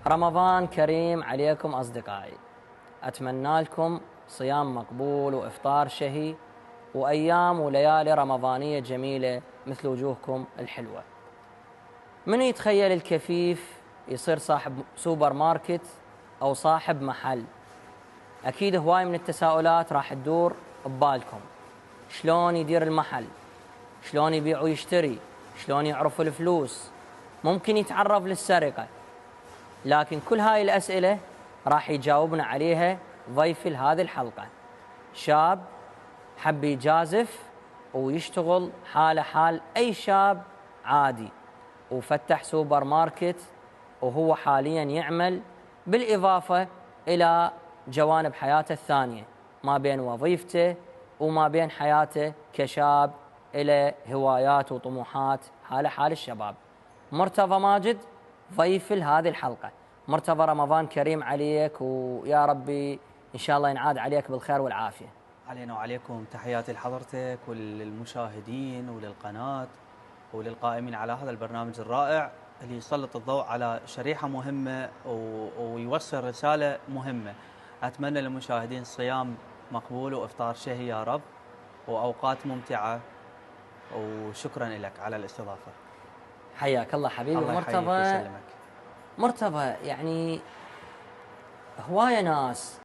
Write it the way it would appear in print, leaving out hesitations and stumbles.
رمضان كريم عليكم أصدقائي، أتمنى لكم صيام مقبول وإفطار شهي وأيام وليالي رمضانية جميلة مثل وجوهكم الحلوة. من يتخيل الكفيف يصير صاحب سوبر ماركت أو صاحب محل؟ أكيد هواي من التساؤلات راح تدور ببالكم. شلون يدير المحل؟ شلون يبيع ويشتري؟ شلون يعرف الفلوس؟ ممكن يتعرض للسرقة؟ لكن كل هاي الأسئلة راح يجاوبنا عليها ضيفي لهذه الحلقة، شاب حب يجازف ويشتغل حاله حال أي شاب عادي، وفتح سوبر ماركت وهو حاليا يعمل بالإضافة إلى جوانب حياته الثانية ما بين وظيفته وما بين حياته كشاب إلى هوايات وطموحات حاله حال الشباب. مرتضى ماجد ضيف لهذه الحلقة. مرتضى، رمضان كريم عليك، ويا ربي إن شاء الله ينعاد عليك بالخير والعافية. علينا وعليكم تحياتي لحضرتك وللمشاهدين وللقناة وللقائمين على هذا البرنامج الرائع اللي يسلط الضوء على شريحة مهمة ويوصل رسالة مهمة. أتمنى للمشاهدين صيام مقبول وإفطار شهي يا رب وأوقات ممتعة، وشكرا لك على الاستضافة. حياك الله حبيبي. الله يحييك ويسلمك. مرتضى يعني هواية ناس